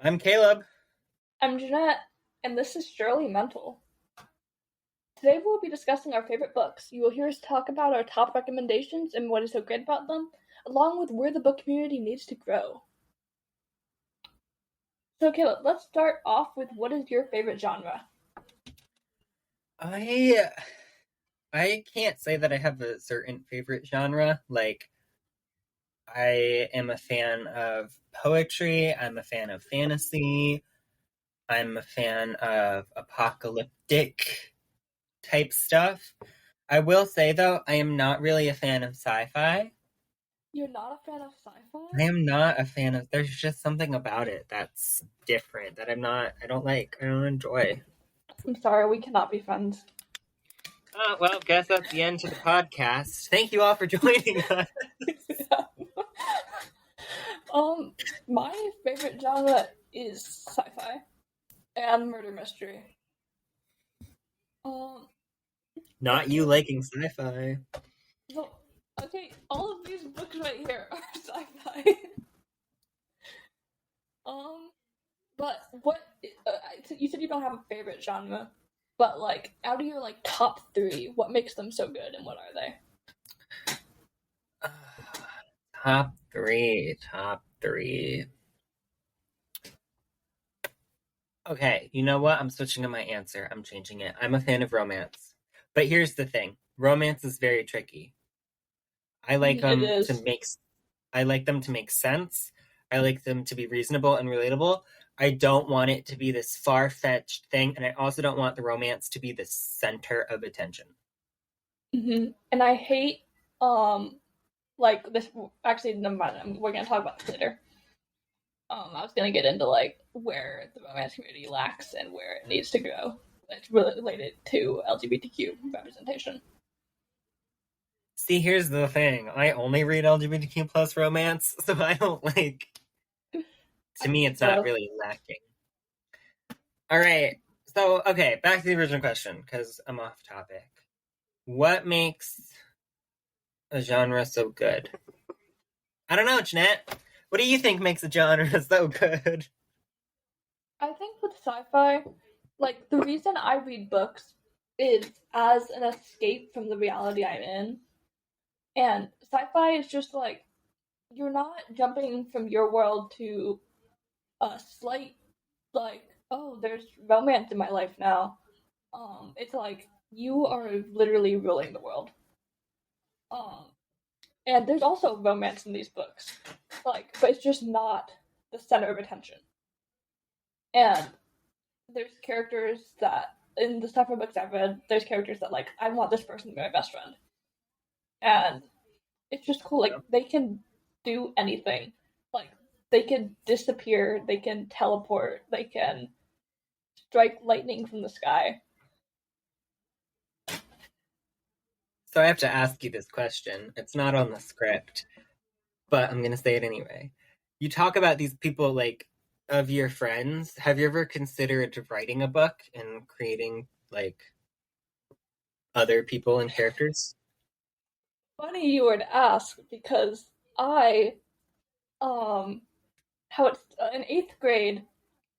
I'm Caleb. I'm Ginette, and this is Surely Mental. Today we'll be discussing our favorite books. You will hear us talk about our top recommendations and what is so great about them, along with where the book community needs to grow. So Caleb, let's start off with what is your favorite genre? I I can't say that I have a certain favorite genre. Like I am a fan of poetry, I'm a fan of fantasy, I'm a fan of apocalyptic type stuff. I will say though, I am not really a fan of sci-fi. You're not a fan of I sci-fi? am not a fan of there's just something about it that's different that I don't like, I don't enjoy. I'm sorry, we cannot be friends. Well, guess that's the end to the podcast. Thank you all for joining us. My favorite genre is sci-fi and murder mystery. Not you liking sci-fi. So, okay, all of these books right here are sci-fi. Um, but what you said you don't have a favorite genre, but like out of your like top three, what makes them so good, and what are they? Top three. Okay, you know what? I'm switching up my answer. I'm changing it. I'm a fan of romance. But here's the thing. Romance is very tricky. I like It them to is. make I like them to make sense. I like them to be reasonable and relatable. I don't want it to be this far-fetched thing, and I also don't want the romance to be the center of attention. And I hate like this. Actually, never mind. We're gonna talk about this later. I was gonna get into like where the romance community lacks and where it needs to grow. It's related to LGBTQ representation. See, here's the thing. I only read LGBTQ plus romance, so I don't like. To me, it's not really lacking. All right. So, okay, back to the original question because I'm off topic. What makes a genre so good? I don't know, Jeanette. What do you think makes a genre so good? I think with sci-fi, like the reason I read books is as an escape from the reality I'm in. And sci-fi is just like you're not jumping from your world to a slight like, oh, there's romance in my life now. It's like you are literally ruling the world. Um, and there's also romance in these books, like, but it's just not the center of attention. And there's characters that in the sci-fi books I've read, there's characters that like I want this person to be my best friend, and it's just cool. Like they can do anything. Like they can disappear, they can teleport, they can strike lightning from the sky. So, I have to ask you this question. It's not on the script, but I'm going to say it anyway. You talk about these people like of your friends. Have you ever considered writing a book and creating like other people and characters? Funny you would ask because I, how it's in eighth grade,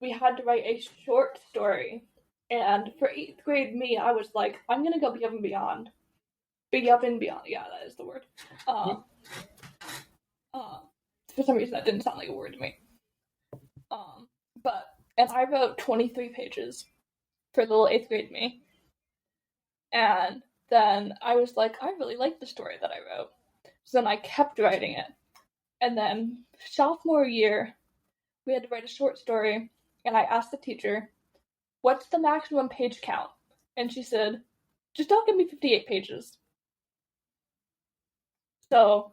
we had to write a short story, and for eighth grade me, I was like, I'm gonna go above and beyond, be up and beyond. Yeah, that is the word. Um, um, for some reason that didn't sound like a word to me. Um, but and I wrote 23 pages for little eighth grade me, and then I was like, I really like the story that I wrote. So then I kept writing it. And then sophomore year, we had to write a short story, and I asked the teacher, what's the maximum page count? And she said, just don't give me 58 pages. So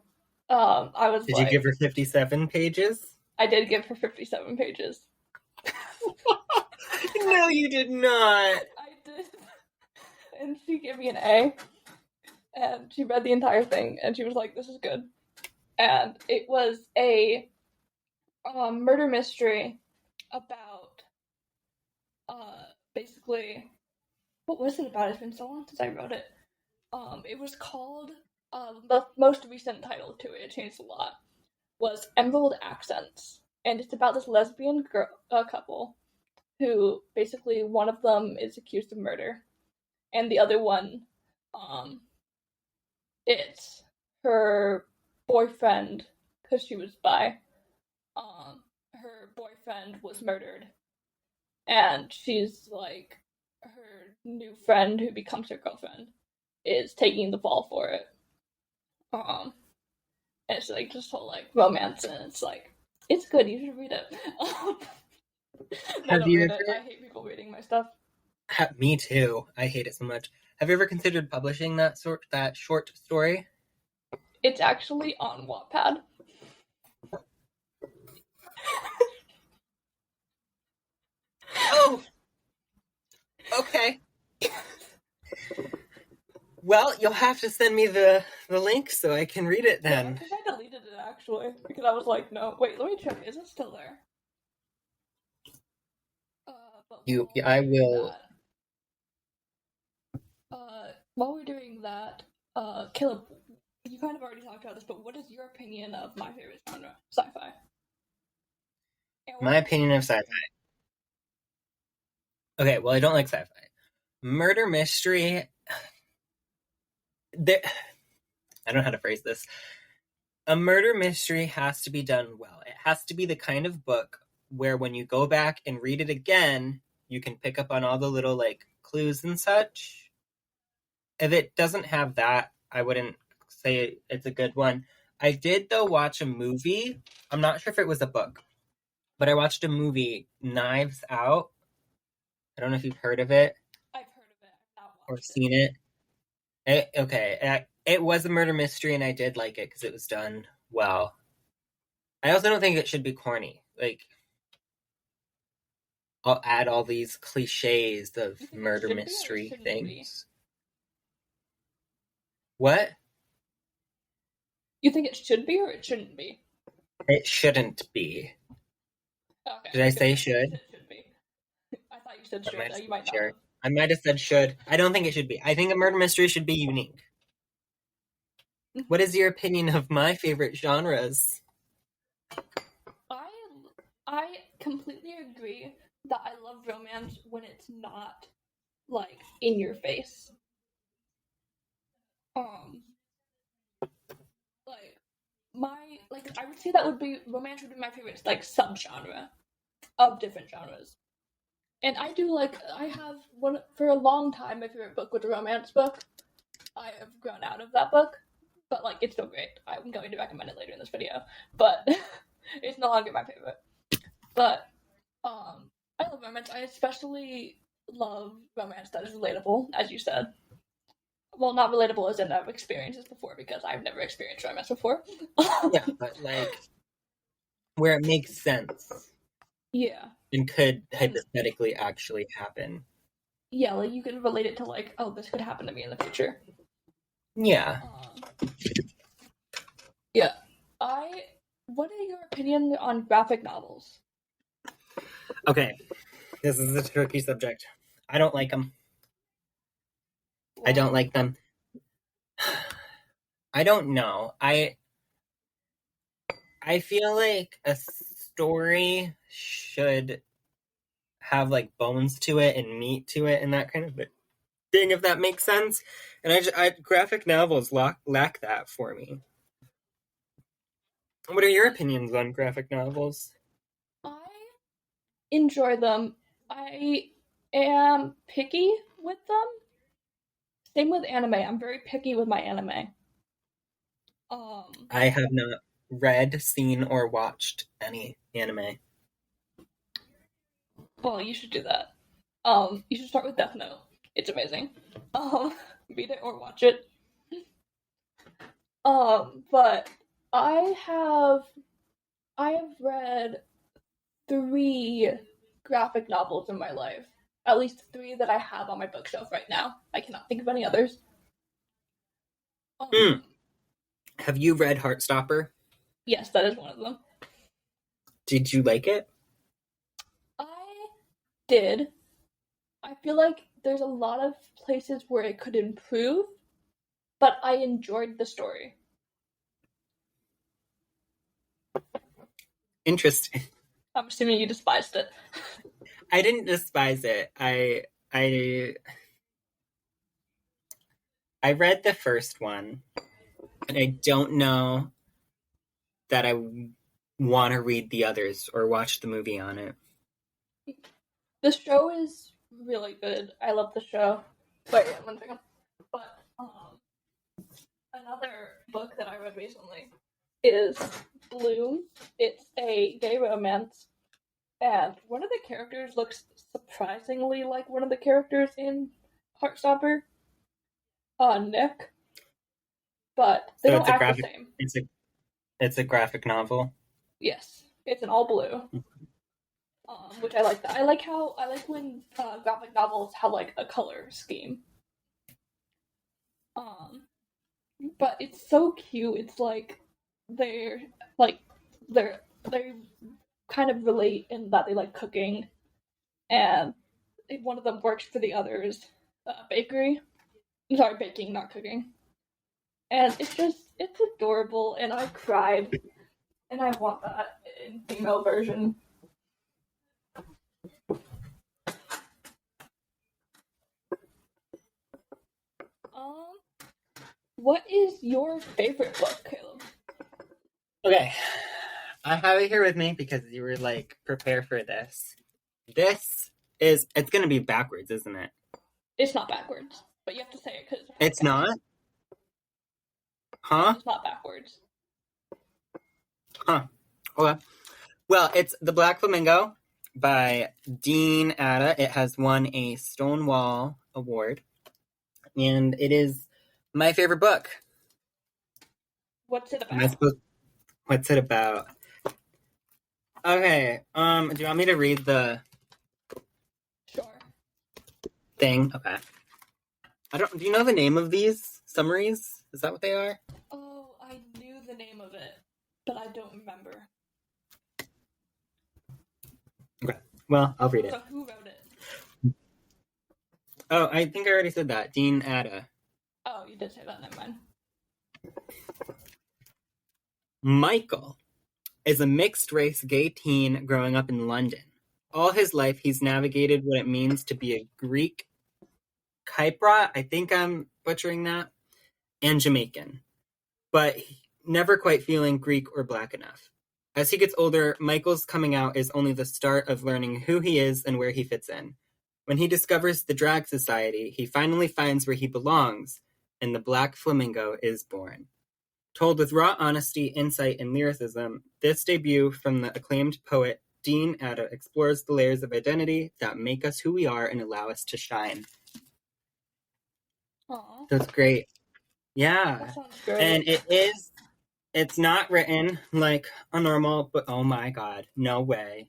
I was Did you give her 57 pages? I did give her 57 pages. No, you did not. I did. And she gave me an A. And she read the entire thing, and she was like, this is good. And it was a murder mystery about basically, what was it about? It's been so long since I wrote it. It was called the most recent title to it changed a lot, was Emerald Accents. and it's about this lesbian couple who basically one of them is accused of murder, and the other one, it's her boyfriend, because she was bi. Her boyfriend was murdered, and she's like, her new friend who becomes her girlfriend is taking the fall for it. And it's like just whole like romance, and it's like, it's good. You should read it. I don't read it. I hate people reading my stuff. Me too. I hate it so much. Have you ever considered publishing that short story? It's actually on Wattpad. Oh, okay. Well, you'll have to send me the link so I can read it then. Yeah, I think I deleted it actually because I was like, no, wait, let me check. Is it still there? I will. While we're doing that, Caleb, you kind of already talked about this, but what is your opinion of my favorite genre, sci-fi? My opinion of sci-fi. Okay, well, I don't like sci-fi. Murder mystery. I don't know how to phrase this. A murder mystery has to be done well. It has to be the kind of book where when you go back and read it again, you can pick up on all the little like clues and such. If it doesn't have that, I wouldn't say it's a good one. I did, though, watch a movie. I'm not sure if it was a book, but I watched a movie, Knives Out. I don't know if you've heard of it. I've heard of it. I've not watched or seen it. It was a murder mystery, and I did like it because it was done well. I also don't think it should be corny. Like, I'll add all these cliches of murder mystery things. What? You think it should be or it shouldn't be? It shouldn't be. Okay. Did I say should? It should be. I thought you said should. You might not. Sure. I might have said should. I don't think it should be. I think a murder mystery should be unique. What is your opinion of my favorite genres? I completely agree that I love romance when it's not like in your face. I would say that romance would be my favorite like subgenre of different genres. And I have one for a long time. My favorite book was a romance book. I have grown out of that book, but like it's still great. I'm going to recommend it later in this video, but it's no longer my favorite. But I love romance. I especially love romance that is relatable, as you said. Well, not relatable as in I've experienced this before, because I've never experienced romance before. Yeah, but like where it makes sense. Yeah. And could hypothetically actually happen. Yeah, like you can relate it to like, oh, this could happen to me in the future. Yeah. Yeah. What are your opinion on graphic novels? Okay. This is a tricky subject. I don't like them. Wow. I don't like them. I don't know. I feel like a story should have like bones to it and meat to it and that kind of thing, if that makes sense. And graphic novels lack that for me. What are your opinions on graphic novels? I enjoy them. I am picky with them. Same with anime. I'm very picky with my anime. I have not read, seen, or watched any anime. Well, you should do that. You should start with Death Note. It's amazing. Read it or watch it. But I have read 3 graphic novels in my life. At least 3 that I have on my bookshelf right now. I cannot think of any others. Have you read Heartstopper? Yes, that is one of them. Did you like it? I did. I feel like there's a lot of places where it could improve, but I enjoyed the story. Interesting. I'm assuming you despised it. I didn't despise it. I read the first one, and I don't know that I want to read the others or watch the movie on it. The show is really good. I love the show. Wait, yeah, one second. But another book that I read recently is Bloom. It's a gay romance, and one of the characters looks surprisingly like one of the characters in Heartstopper, Nick. But they don't act the same. It's a graphic novel. Yes, it's an all blue. Which I like that. I like when graphic novels have like a color scheme. But it's so cute. It's like they kind of relate in that they like cooking, and one of them works for the other's bakery. Sorry, baking, not cooking. And it's adorable, and I cried, and I want that in female version. What is your favorite book, Caleb? Okay, I have it here with me because you were like, prepare for this. It's gonna be backwards, isn't it? It's not backwards, but you have to say it because it's not. Huh? It's not backwards. Huh. Okay. Well, it's The Black Flamingo by Dean Atta. It has won a Stonewall Award, and it is my favorite book. What's it about? What's it about? Okay. Do you want me to read the thing? Okay. Do you know the name of these summaries? Is that what they are? Oh, I knew the name of it, but I don't remember. Okay. Well, I'll read it. So who wrote it? Oh, I think I already said that. Dean Atta. Oh, you did say that. Never mind. Michael is a mixed-race gay teen growing up in London. All his life, he's navigated what it means to be a Greek Kypriot, I think I'm butchering that, and Jamaican, but never quite feeling Greek or Black enough. As he gets older, Michael's coming out is only the start of learning who he is and where he fits in. When he discovers the drag society, he finally finds where he belongs, and the Black Flamingo is born. Told with raw honesty, insight, and lyricism, this debut from the acclaimed poet Dean Atta explores the layers of identity that make us who we are and allow us to shine. Aww. That's great. Yeah. That sounds great. And it's not written like a normal, but oh my god, no way.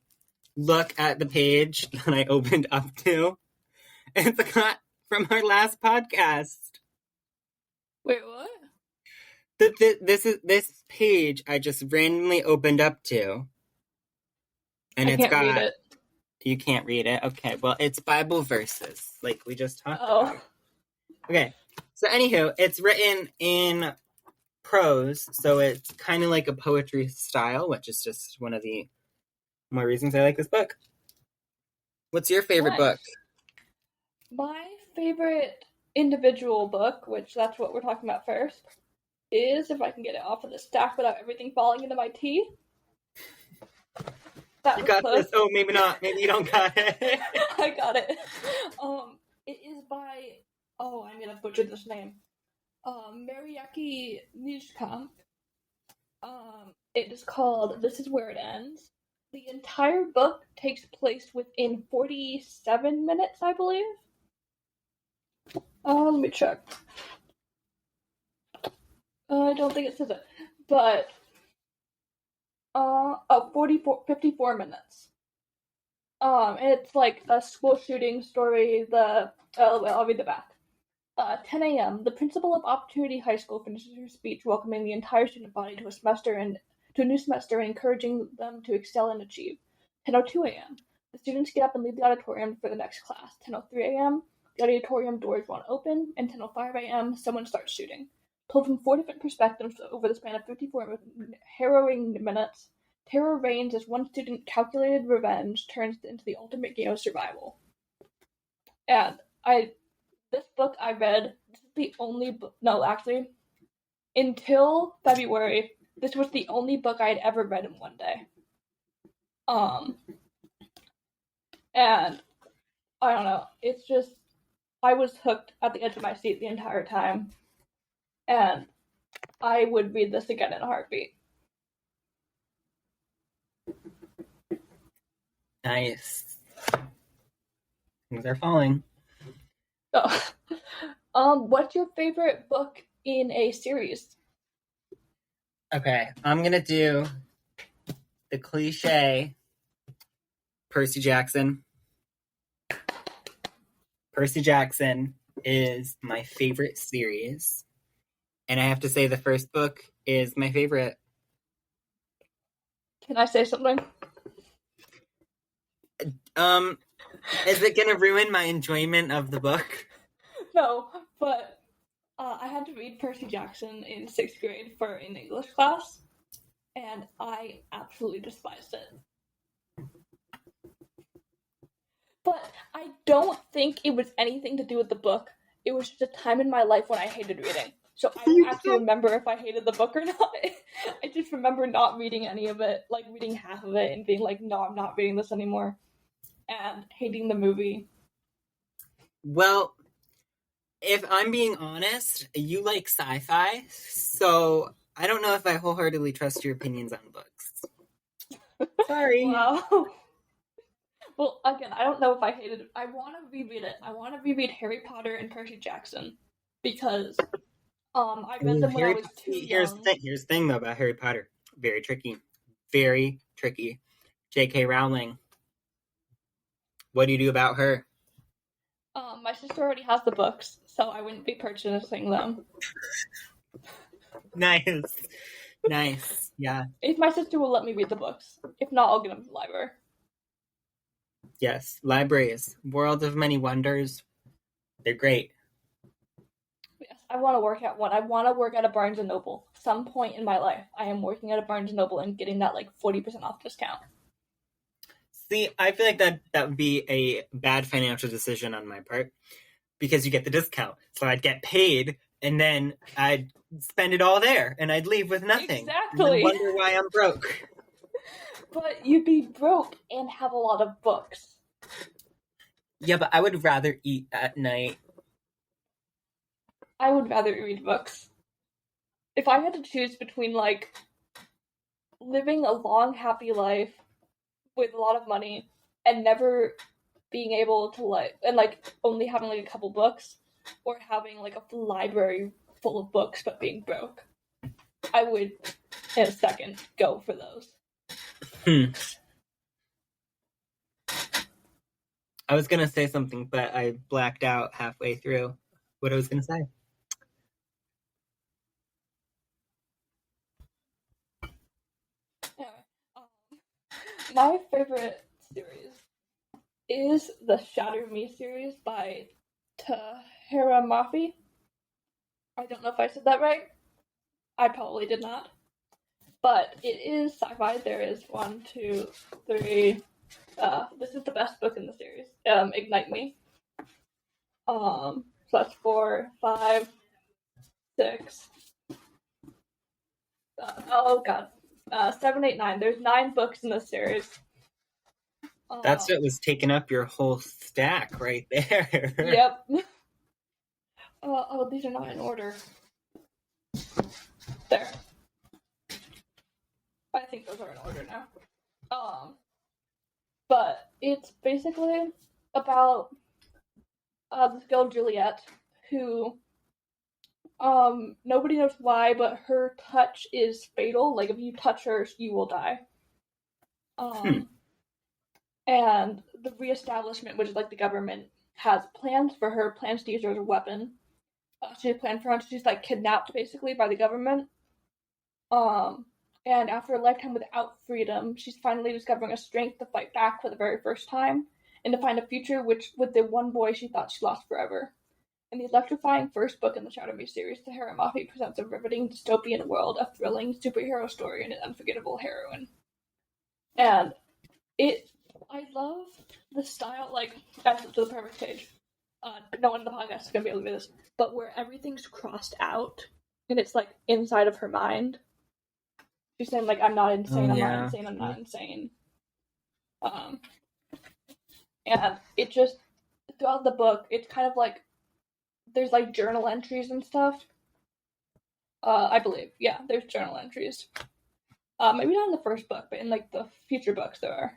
Look at the page that I opened up to. It's a cut from our last podcast. Wait, what? This page I just randomly opened up to. And it's got... read it. You can't read it? Okay, well, it's Bible verses, like we just talked about. Okay, so anywho, it's written in prose, so it's kind of like a poetry style, which is just one of the more reasons I like this book. What's your favorite book? My favorite individual book, which that's what we're talking about first, is, if I can get it off of the stack without everything falling into my tea. You got close. This? Oh, maybe not. Maybe you don't got it. I got it. It is by... Oh, I'm gonna butcher this name. Mariaki Nijkamp. It is called This Is Where It Ends. The entire book takes place within 47 minutes, I believe. Let me check. I don't think it says it. But, 54 minutes. It's like a school shooting story. I'll read the back. 10 a.m. The principal of Opportunity High School finishes her speech welcoming the entire student body to a new semester and encouraging them to excel and achieve. 10:02 a.m. The students get up and leave the auditorium for the next class. 10:03 a.m. The auditorium doors won't open, and 10:05 a.m. someone starts shooting. Told from 4 different perspectives over the span of 54 harrowing minutes, terror reigns as one student's calculated revenge turns into the ultimate game of survival. And this book I read, this is the only book, no, actually, until February, this was the only book I had ever read in one day. And I don't know, it's just, I was hooked at the edge of my seat the entire time, and I would read this again in a heartbeat. Nice. Things are falling. Oh. What's your favorite book in a series? Okay, I'm gonna do the cliche Percy Jackson. Percy Jackson is my favorite series, and I have to say the first book is my favorite. Can I say something? Is it gonna ruin my enjoyment of the book? No, but I had to read Percy Jackson in 6th grade for an English class, and I absolutely despised it. But I don't think it was anything to do with the book. It was just a time in my life when I hated reading. So I don't actually remember if I hated the book or not. I just remember not reading any of it, like reading half of it and being like, no, I'm not reading this anymore. And hating the movie. Well, if I'm being honest, you like sci-fi, so I don't know if I wholeheartedly trust your opinions on books. Sorry. Wow. Well, again, I don't know if I hated it. I want to reread it. I want to reread Harry Potter and Percy Jackson because I read them when I was too young. Here's the thing though about Harry Potter. Very tricky. Very tricky. J.K. Rowling. What do you do about her? My sister already has the books, so I wouldn't be purchasing them. Nice. Nice. Yeah. If my sister will let me read the books. If not, I'll get them from the library. Yes. Libraries. World of Many Wonders. They're great. Yes, I want to work at one. I want to work at a Barnes & Noble. Some point in my life, I am working at a Barnes & Noble and getting that, 40% off discount. See, I feel like that would be a bad financial decision on my part because you get the discount. So I'd get paid and then I'd spend it all there and I'd leave with nothing. Exactly. And wonder why I'm broke. But you'd be broke and have a lot of books. Yeah, but I would rather eat at night. I would rather read books. If I had to choose between, living a long, happy life with a lot of money and never being able to only having a couple books or having a library full of books but being broke, I would in a second go for those. I was gonna say something but I blacked out halfway through what I was gonna say. My favorite series is the Shatter Me series by Tahira Mafi. I don't know if I said that right. I probably did not. But it is sci-fi. There is 1, 2, 3. This is the best book in the series. Ignite Me. So that's 4, 5, 6. Oh god. 7, 8, 9. There's 9 books in this series. That's what was taking up your whole stack right there. Yep. These are not in order. There. I think those are in order now. But it's basically about this girl Juliet who nobody knows why, but her touch is fatal. If you touch her, you will die. And the reestablishment, which is the government, has plans for her, plans to use her as a weapon. She had planned for her, she's kidnapped basically by the government. And after a lifetime without freedom, she's finally discovering a strength to fight back for the very first time, and to find a future with the one boy she thought she lost forever. In the electrifying first book in the Shadow Me series, Tahira Mafi presents a riveting dystopian world, a thrilling superhero story, and an unforgettable heroine. And I love the style, like, that's to the perfect page. No one in the podcast is going to be able to do this, but where everything's crossed out, and it's, like, inside of her mind. She's saying, like, I'm not insane, I'm not insane, I'm not insane. And it just, throughout the book, it's kind of like, there's, like, journal entries and stuff. I believe, yeah, there's journal entries. Maybe not in the first book, but in, like, the future books there are.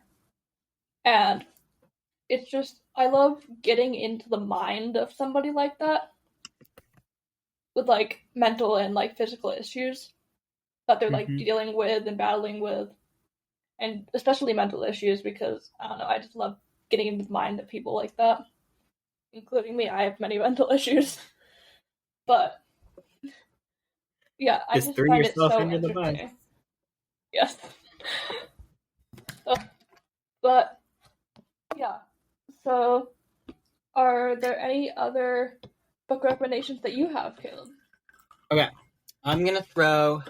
And it's just, I love getting into the mind of somebody like that with, like, mental and, like, physical issues that they're, like, dealing with and battling with, and especially mental issues, because, I don't know, I just love getting into the mind of people like that, including me. I have many mental issues, but, yeah, I just find it so entertaining. Yes. But, yeah, so, are there any other book recommendations that you have, Caleb? Okay, I'm gonna throw...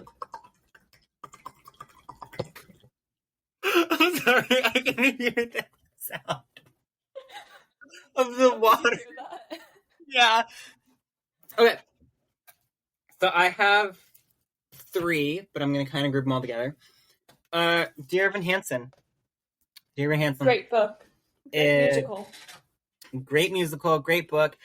I'm sorry, I can hear the sound of the water. Yeah. Okay. So I have 3, but I'm gonna kind of group them all together. Dear Evan Hansen. Dear Evan Hansen. Great book. Great musical. Great musical, great book.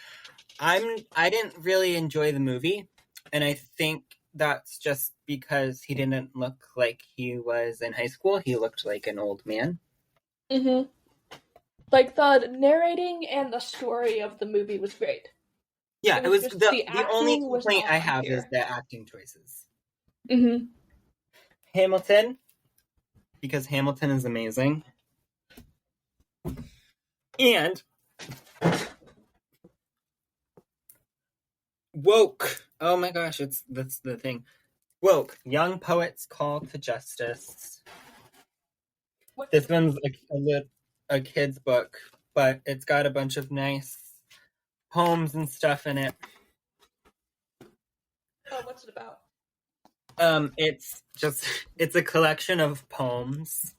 I didn't really enjoy the movie, and I think that's just because he didn't look like he was in high school. He looked like an old man. Mm-hmm. Like, the narrating and the story of the movie was great. Yeah, it was the only complaint I have is the acting choices. Mm-hmm. Hamilton, because Hamilton is amazing. And Woke. Oh my gosh, that's the thing. Woke. Young Poets Call to Justice. This one's a kid's book, but it's got a bunch of nice poems and stuff in it. Oh, what's it about? It's a collection of poems,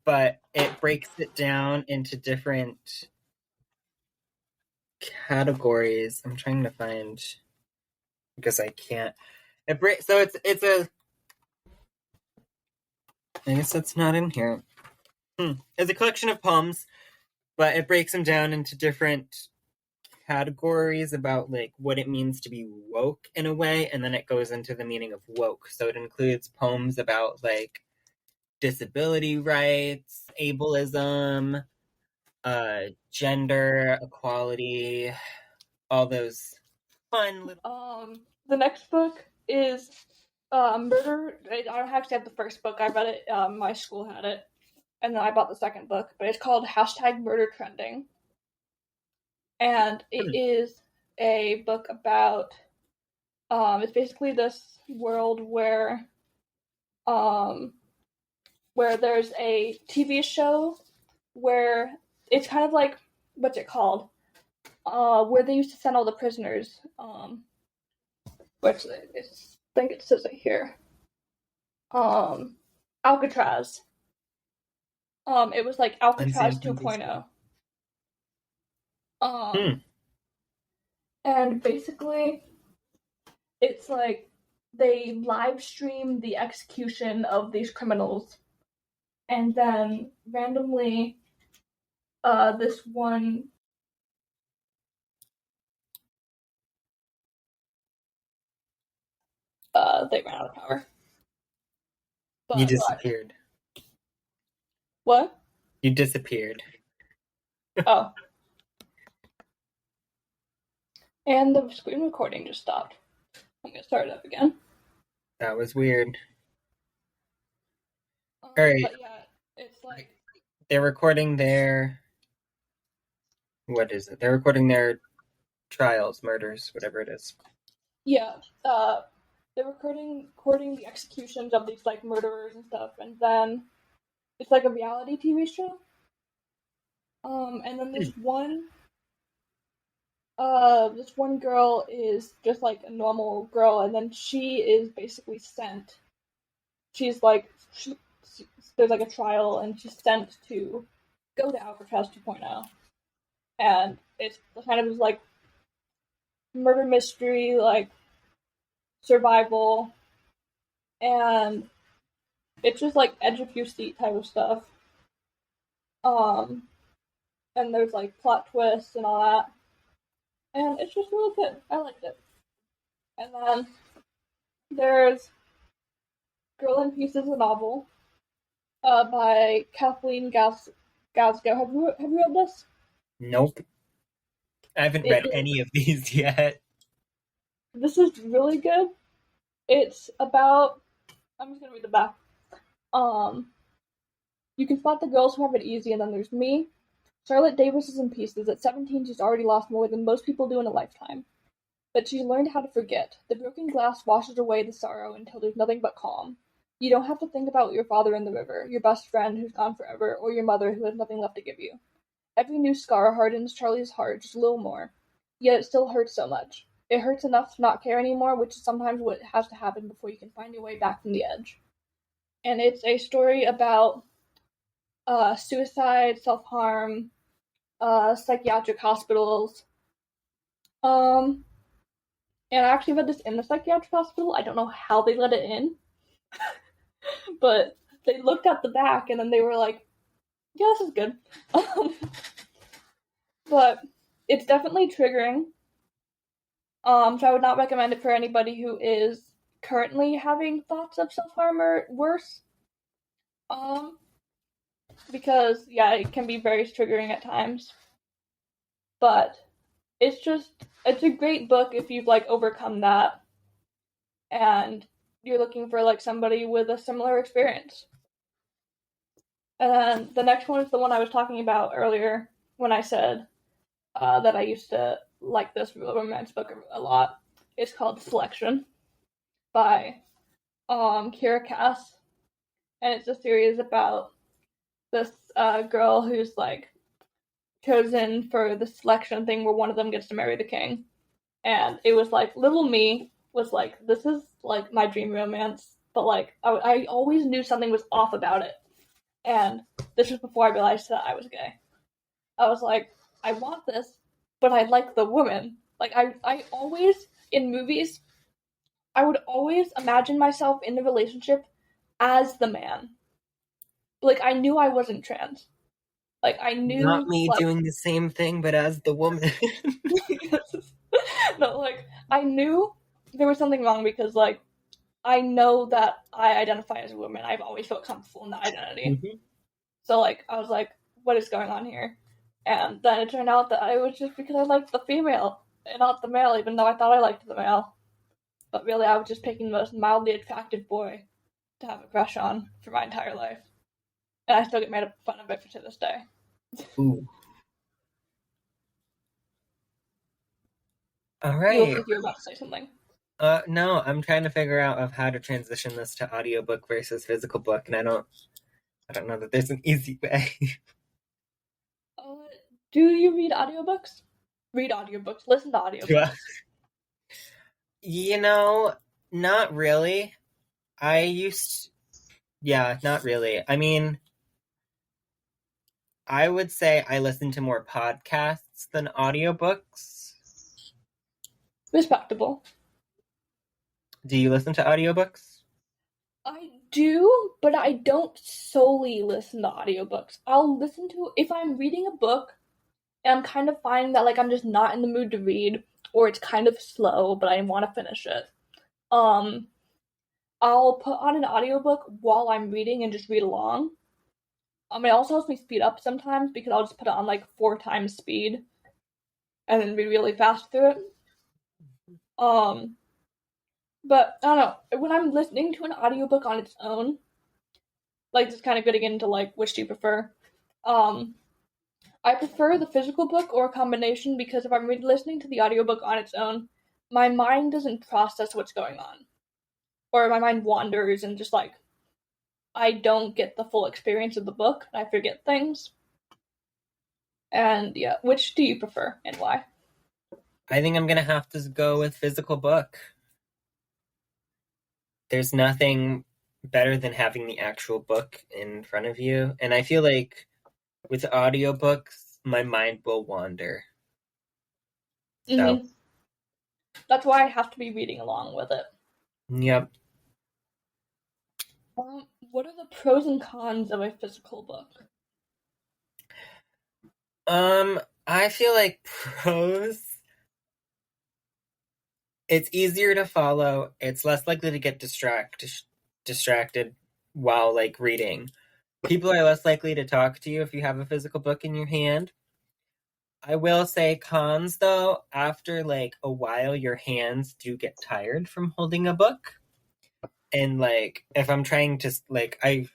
but it breaks it down into different categories. I'm trying to find, because I can't. So it's a. I guess that's not in here. It's a collection of poems, but it breaks them down into different categories about, like, what it means to be woke in a way, and then it goes into the meaning of woke. So it includes poems about, like, disability rights, ableism, gender equality, all those fun little... The next book is Murder. I don't actually have the first book. I read it. My school had it, and then I bought the second book. But it's called #Murder Trending, and it is a book about. It's basically this world where there's a TV show where it's kind of like, what's it called? Where they used to send all the prisoners. Which I think it says it here. Alcatraz. It was like Alcatraz 2.0. And basically, it's like they live stream the execution of these criminals, and then randomly, this one. They ran out of power. But, you disappeared. What? You disappeared. Oh. And the screen recording just stopped. I'm gonna start it up again. That was weird. Alright. But yeah, it's like... They're recording their... What is it? They're recording their trials, murders, whatever it is. Yeah, they're recording the executions of these, like, murderers and stuff, and then it's like a reality TV show. And then this one girl is just like a normal girl, and then she is basically sent. She's like there's like a trial, and she's sent to go to Alcatraz 2.0, and it's kind of like murder mystery, like survival, and it's just like edge of your seat type of stuff. And there's like plot twists and all that, and it's just really good. I liked it. And then there's Girl in Pieces, a novel, by Kathleen Gasgo. Have you read this? Nope. I haven't read any of these yet. This is really good. It's about, I'm just gonna read the back. You can spot the girls who have it easy, and then there's me. Charlotte Davis is in pieces. At 17, she's already lost more than most people do in a lifetime. But she's learned how to forget. The broken glass washes away the sorrow until there's nothing but calm. You don't have to think about your father in the river, your best friend who's gone forever, or your mother who has nothing left to give you. Every new scar hardens Charlie's heart just a little more. Yet it still hurts so much. It hurts enough to not care anymore, which is sometimes what has to happen before you can find your way back from the edge. And it's a story about suicide, self-harm, psychiatric hospitals. And I actually read this in the psychiatric hospital. I don't know how they let it in. But they looked at the back and then they were like, yeah, this is good. But it's definitely triggering. So I would not recommend it for anybody who is currently having thoughts of self-harm or worse. Because, yeah, it can be very triggering at times. But it's a great book if you've, like, overcome that. And you're looking for, like, somebody with a similar experience. And then the next one is the one I was talking about earlier when I said that I used to like this romance book a lot. It's called Selection by Kira Cass. And it's a series about this girl who's, like, chosen for the selection thing where one of them gets to marry the king. And it was, like, little me was like, this is, like, my dream romance. But, like, I always knew something was off about it. And this was before I realized that I was gay. I was like, I want this, but I like the woman. Like, I always, in movies, I would always imagine myself in the relationship as the man. Like, I knew I wasn't trans. Like, I knew... Not me doing the same thing, but as the woman. No, like, I knew there was something wrong because, like, I know that I identify as a woman. I've always felt comfortable in that identity. Mm-hmm. So, like, I was like, what is going on here? And then it turned out that it was just because I liked the female and not the male, even though I thought I liked the male. But really, I was just picking the most mildly attractive boy to have a crush on for my entire life. And I still get made fun of it to this day. Ooh. All right. You look like you're about to say something. No, I'm trying to figure out of how to transition this to audiobook versus physical book, and I don't know that there's an easy way. Do you read audiobooks? Read audiobooks. Listen to audiobooks. You know, not really. Yeah, not really. I mean, I would say I listen to more podcasts than audiobooks. Respectable. Do you listen to audiobooks? I do, but I don't solely listen to audiobooks. I'll listen to, if I'm reading a book and I'm kind of finding that, like, I'm just not in the mood to read, or it's kind of slow, but I want to finish it. I'll put on an audiobook while I'm reading and just read along. It also helps me speed up sometimes because I'll just put it on, like, 4 times speed and then read really fast through it. But, I don't know, when I'm listening to an audiobook on its own, like, just kind of getting into, like, which do you prefer? I prefer the physical book or a combination because if I'm listening to the audiobook on its own, my mind doesn't process what's going on. Or my mind wanders and just, like, I don't get the full experience of the book, and I forget things. And, yeah, which do you prefer, and why? I think I'm gonna have to go with physical book. There's nothing better than having the actual book in front of you. And I feel like with audiobooks, my mind will wander. So, that's why I have to be reading along with it. Yep. What are the pros and cons of a physical book? I feel like pros, it's easier to follow. It's less likely to get distracted while like reading. People are less likely to talk to you if you have a physical book in your hand. I will say cons though, after like a while your hands do get tired from holding a book. And like if I'm trying to like I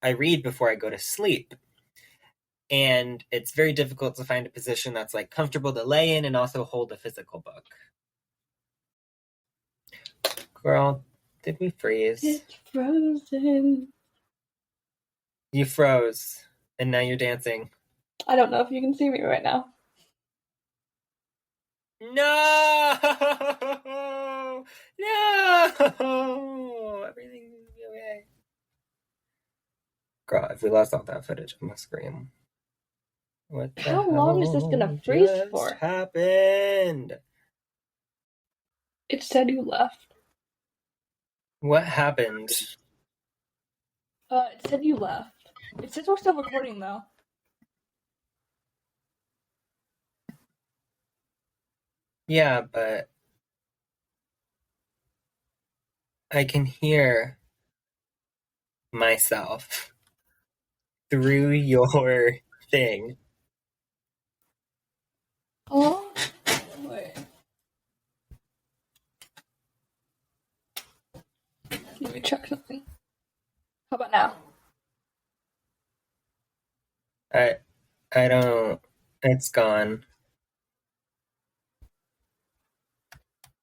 read before I go to sleep. And it's very difficult to find a position that's like comfortable to lay in and also hold a physical book. Girl, did we freeze? It's frozen. You froze, and now you're dancing. I don't know if you can see me right now. No! No! Everything's gonna be okay. Girl, if we lost all that footage, I'm gonna scream. What the How long is this gonna freeze for? Happened? It said you left. What happened? It said you left. It says we're still recording though. Yeah, but I can hear myself through your thing. Oh, wait. Let me check something. How about now? I don't. It's gone.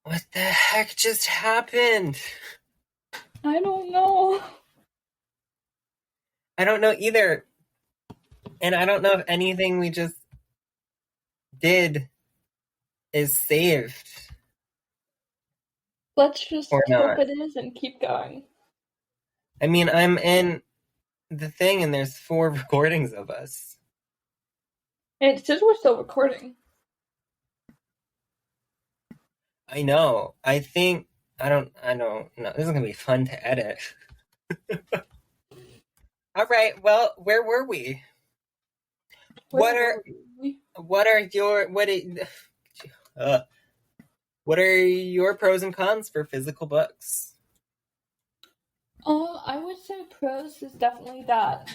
What the heck just happened? I don't know. I don't know either. And I don't know if anything we just did is saved. Let's just or hope not. it is and keep going. I mean, I'm in the thing and there's 4 recordings of us. And it says we're still recording. I know. I don't know. This is gonna be fun to edit. All right. Well, where were we? What are your pros and cons for physical books? I would say pros is definitely that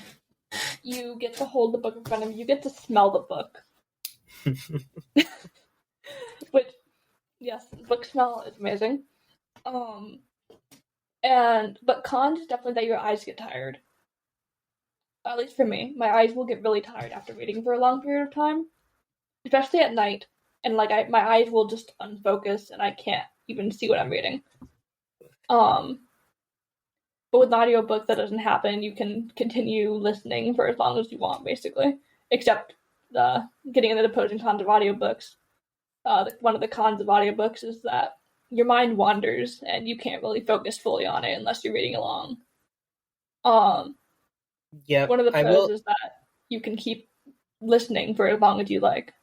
you get to hold the book in front of you. You get to smell the book. Which, yes, book smell is amazing. But cons is definitely that your eyes get tired. At least for me, my eyes will get really tired after reading for a long period of time, especially at night. And like my eyes will just unfocus, and I can't even see what I'm reading. But with an audiobook, that doesn't happen. You can continue listening for as long as you want, basically. Except getting into the pros and cons of audiobooks. One of the cons of audiobooks is that your mind wanders, and you can't really focus fully on it unless you're reading along. Yeah. One of the pros is that you can keep listening for as long as you like.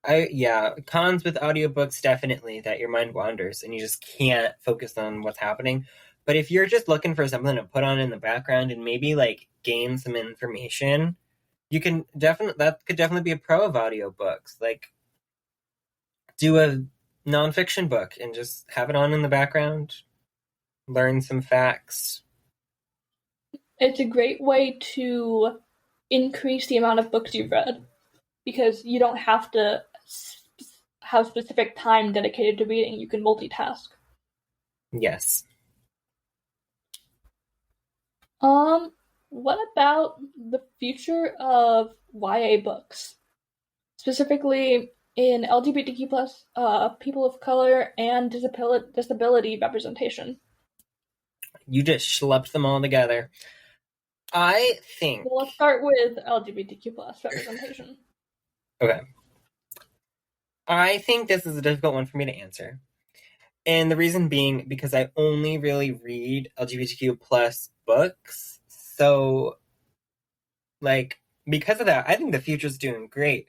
Cons with audiobooks definitely that your mind wanders and you just can't focus on what's happening. But if you're just looking for something to put on in the background and maybe like gain some information, you can that could definitely be a pro of audiobooks. Like do a nonfiction book and just have it on in the background, learn some facts. It's a great way to increase the amount of books you've read because you don't have to have specific time dedicated to reading. You can multitask. Yes. What about the future of YA books? Specifically in LGBTQ plus, people of color, and disability representation. You just schlepped them all together. I think... Well, let's start with LGBTQ plus representation. Okay. I think this is a difficult one for me to answer. And the reason being because I only really read LGBTQ plus books. So, like, because of that, I think the future's doing great.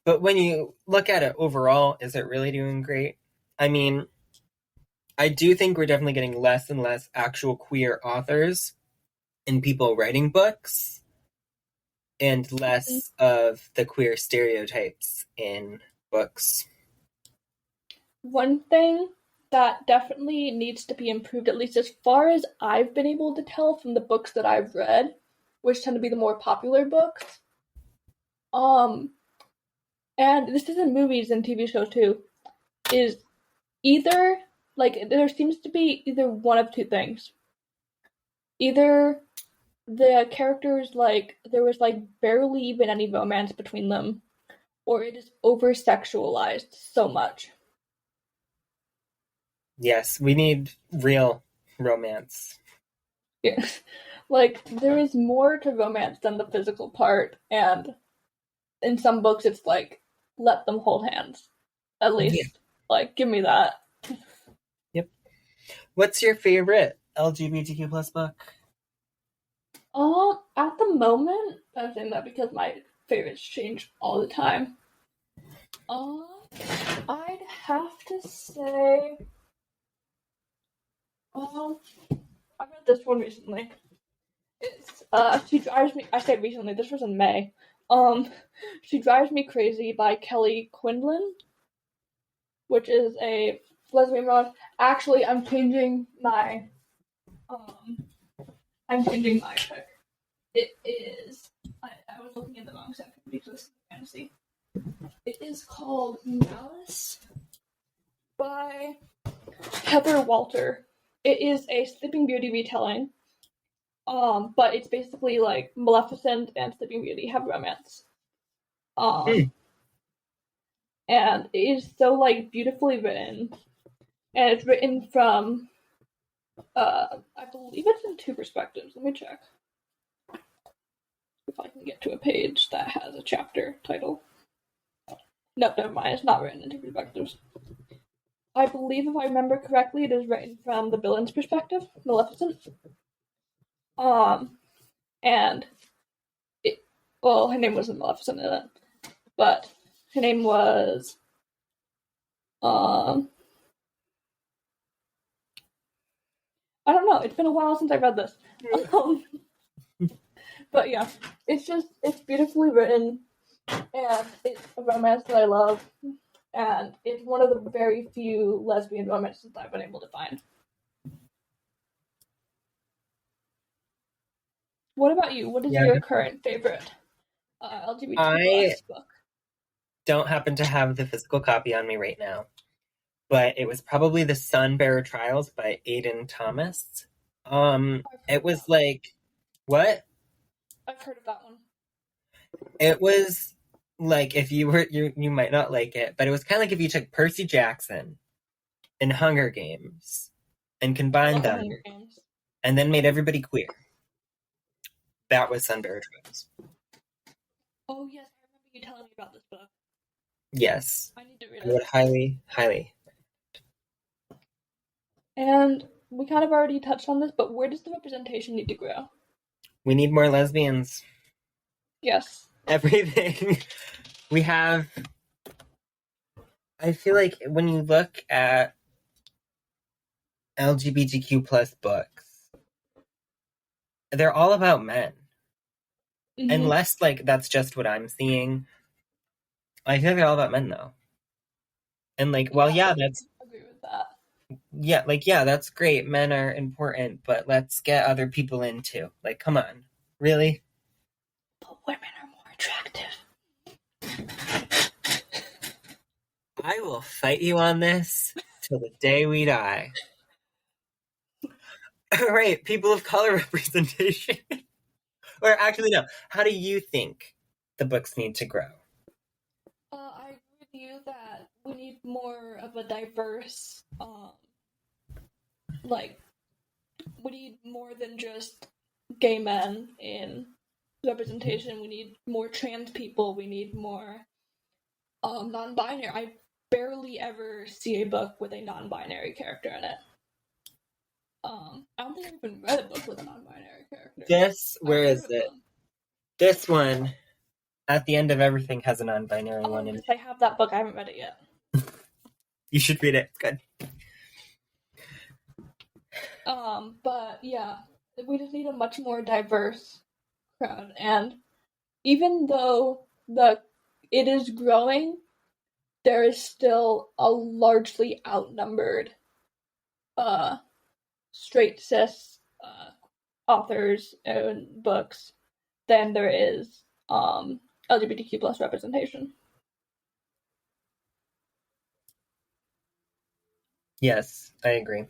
But when you look at it overall, is it really doing great? I mean, I do think we're definitely getting less and less actual queer authors and people writing books, and less of the queer stereotypes in books. One thing that definitely needs to be improved, at least as far as I've been able to tell from the books that I've read, which tend to be the more popular books, and this is in movies and TV shows too, is either, like, there seems to be either one of two things. Either the characters, like, there was, like, barely even any romance between them, or it is over-sexualized so much. Yes, we need real romance. Yeah. Like, there is more to romance than the physical part, and in some books it's like, let them hold hands. At least, Yeah. like, give me that. Yep. What's your favorite LGBTQ plus book? At the moment, I'm saying that because my favorites change all the time. I'd have to say, I read this one recently. It's She Drives Me. I say recently. This was in May. She Drives Me Crazy by Kelly Quinlan, which is a lesbian romance. Actually, I'm changing my pick. It is. I was looking at the wrong section because it's fantasy. It is called Malice by Heather Walter. It is a Sleeping Beauty retelling. But it's basically like Maleficent and Sleeping Beauty have romance. And it is so like beautifully written. And it's written from I believe it's in two perspectives. Let me check. If I can get to a page that has a chapter title. No, never mind, it's not written in two perspectives. I believe if I remember correctly, it is written from the villain's perspective, Maleficent. And her name wasn't Maleficent in it, but her name was, I don't know, it's been a while since I read this. But yeah, it's beautifully written, and it's a romance that I love, and it's one of the very few lesbian romances I've been able to find. What about you? What is your current favorite LGBTQ+ book? Don't happen to have the physical copy on me right now, but it was probably The Sunbearer Trials by Aidan Thomas. It was like, what? I've heard of that one. It was like, if you were, you might not like it, but it was kind of like if you took Percy Jackson and Hunger Games and combined them and then made everybody queer. That was Sunbearer Trials. Oh yes, I remember you telling me about this book. Yes. I need to read it. I would highly, highly. And we kind of already touched on this, but where does the representation need to grow? We need more lesbians. Yes. Everything. We have... I feel like when you look at LGBTQ plus books, they're all about men. Mm-hmm. Unless, like, that's just what I'm seeing. I feel like they're all about men, though. And, like, well, yeah, that's... I agree with that. Yeah, like, yeah, that's great. Men are important, but let's get other people in, too. Like, come on. Really? But women are more attractive. I will fight you on this till the day we die. All right, people of color representation. Or actually, no. How do you think the books need to grow? I agree with you that we need more of a diverse, we need more than just gay men in representation. We need more trans people. We need more non-binary. barely ever see a book with a non-binary character in it. I don't think I've even read a book with a non-binary character. Where is it? This one, At the End of Everything, has a non-binary one in it. I have that book. I haven't read it yet. You should read it. It's good. But yeah, we just need a much more diverse crowd, and even though it is growing, there is still a largely outnumbered straight cis authors and books than there is LGBTQ plus representation. Yes, I agree.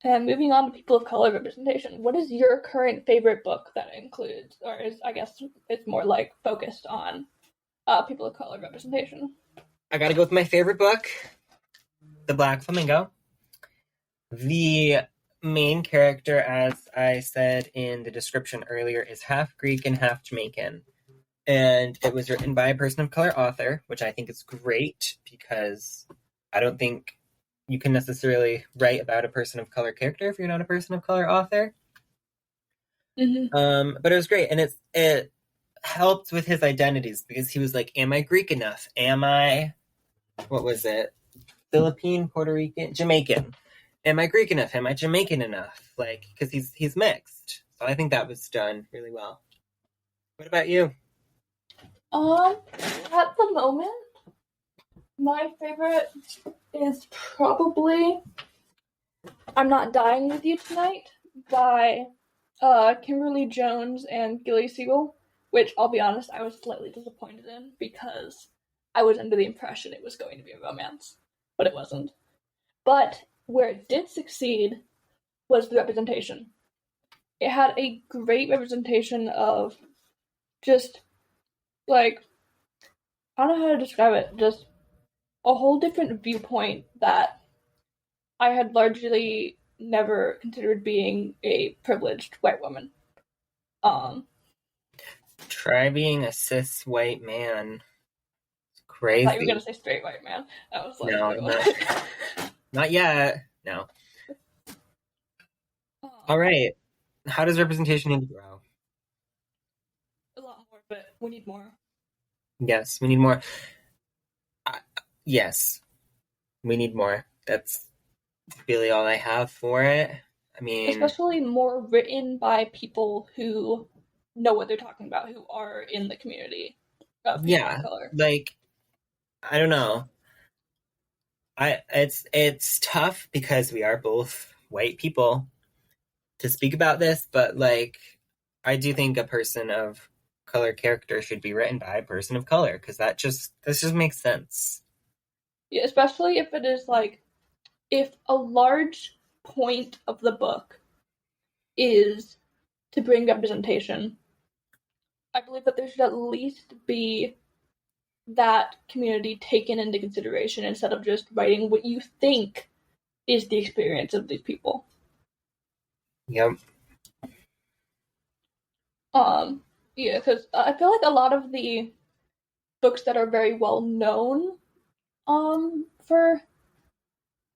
And moving on to people of color representation, what is your current favorite book that includes, or is, I guess it's more like focused on people of color representation? I gotta go with my favorite book, The Black Flamingo. The main character, as I said in the description earlier, is half Greek and half Jamaican. And it was written by a person of color author, which I think is great because I don't think you can necessarily write about a person of color character if you're not a person of color author. Mm-hmm. But it was great, and it helped with his identities because he was like, "Am I Greek enough? Am I what was it? Philippine, Puerto Rican, Jamaican? Am I Greek enough? Am I Jamaican enough? Like, because he's mixed. So I think that was done really well. What about you? At the moment, my favorite is probably I'm Not Dying With You Tonight by Kimberly Jones and Gilly Siegel, which I'll be honest, I was slightly disappointed in because I was under the impression it was going to be a romance, but it wasn't. But where it did succeed was the representation. It had a great representation of just, like, I don't know how to describe it, just a whole different viewpoint that I had largely never considered being a privileged white woman. Try being a cis white man. It's crazy. I thought you were gonna say straight white man. I was like, no, not yet. No. All right. How does representation need to grow? A lot more, but we need more. Yes, we need more. Yes, we need more. That's really all I have for it. I mean, especially more written by people who know what they're talking about, who are in the community of people of color. Like, I don't know. It's tough because we are both white people to speak about this, but like, I do think a person of color character should be written by a person of color because this just makes sense. Yeah, especially if it is like, if a large point of the book is to bring representation, I believe that there should at least be that community taken into consideration instead of just writing what you think is the experience of these people. Yep. Yeah, because I feel like a lot of the books that are very well known for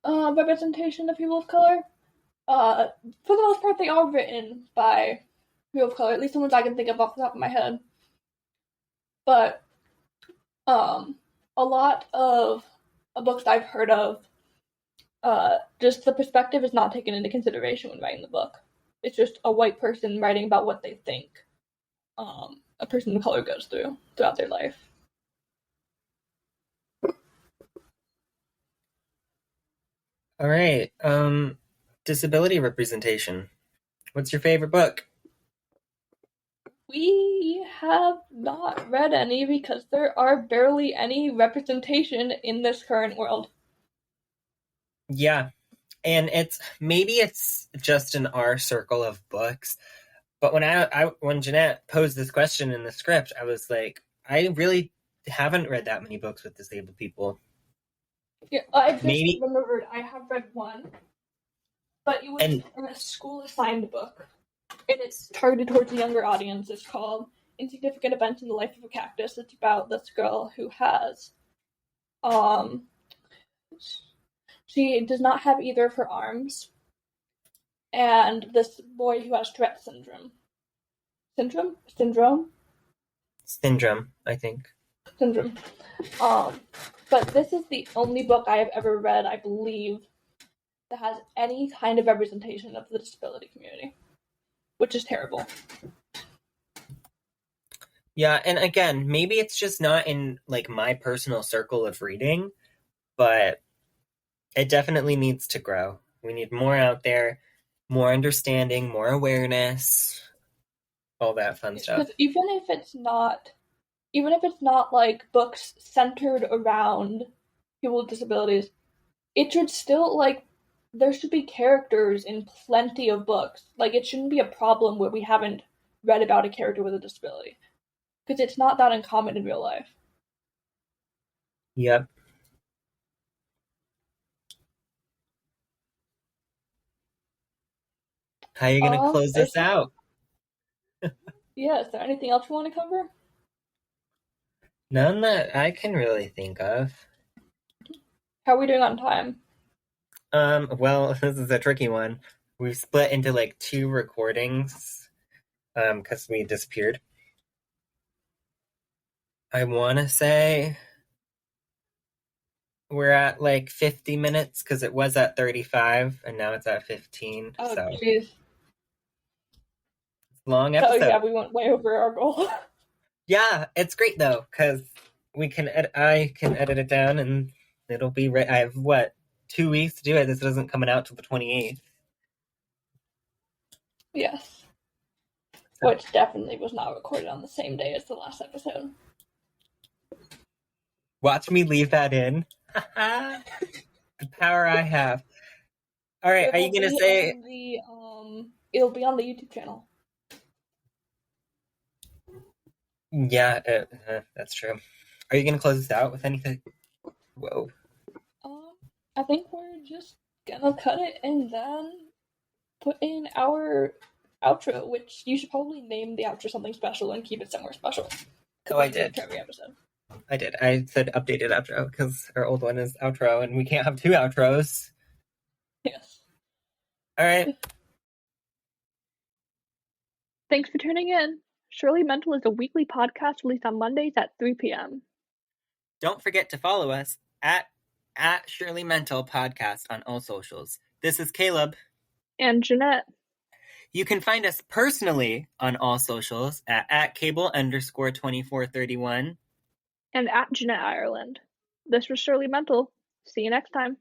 representation of people of color, for the most part, they are written by people of color, at least the ones I can think of off the top of my head. But a lot of books that I've heard of, just the perspective is not taken into consideration when writing the book. It's just a white person writing about what they think a person of color goes through throughout their life. All right. Disability representation. What's your favorite book? We have not read any because there are barely any representation in this current world. Yeah. And maybe it's just in our circle of books. But when when Ginette posed this question in the script, I was like, I really haven't read that many books with disabled people. Yeah, I just remembered I have read one, but it was in a school assigned book, and it's targeted towards a younger audience. It's called Insignificant Events in the Life of a Cactus. It's about this girl who has She does not have either of her arms, and this boy who has Tourette syndrome. Syndrome, I think. Syndrome. But this is the only book I have ever read, I believe, that has any kind of representation of the disability community, which is terrible. Yeah, and again, maybe it's just not in like my personal circle of reading, but it definitely needs to grow. We need more out there, more understanding, more awareness, all that fun stuff. Even if it's not like books centered around people with disabilities, it should still, like, there should be characters in plenty of books. Like, it shouldn't be a problem where we haven't read about a character with a disability, because it's not that uncommon in real life. Yep. How are you going to close this out? Yeah, is there anything else you want to cover? None that I can really think of. How are we doing on time? Well, this is a tricky one. We've split into like 2 recordings, because we disappeared. I want to say we're at like 50 minutes because it was at 35 and now it's at 15. Oh, so jeez. Long episode. Oh, yeah, we went way over our goal. Yeah, it's great though because I can edit it down and it'll be right. I have 2 weeks to do it. This isn't coming out till the 28th. Yes. Which definitely was not recorded on the same day as the last episode. Watch me leave that in. The power I have. All right, are you gonna say it'll be on the YouTube channel? Yeah, that's true. Are you gonna close this out with anything? Whoa. I think we're just gonna cut it and then put in our outro, which you should probably name the outro something special and keep it somewhere special. Oh, I did. Every episode. I did. I said updated outro because our old one is outro and we can't have 2 outros. Yes. All right. Thanks for tuning in. Surely Mental is a weekly podcast released on Mondays at 3 p.m. Don't forget to follow us at Surely Mental Podcast on all socials. This is Caleb. And Ginette. You can find us personally on all socials at cable_2431. And at Ginette Ireland. This was Surely Mental. See you next time.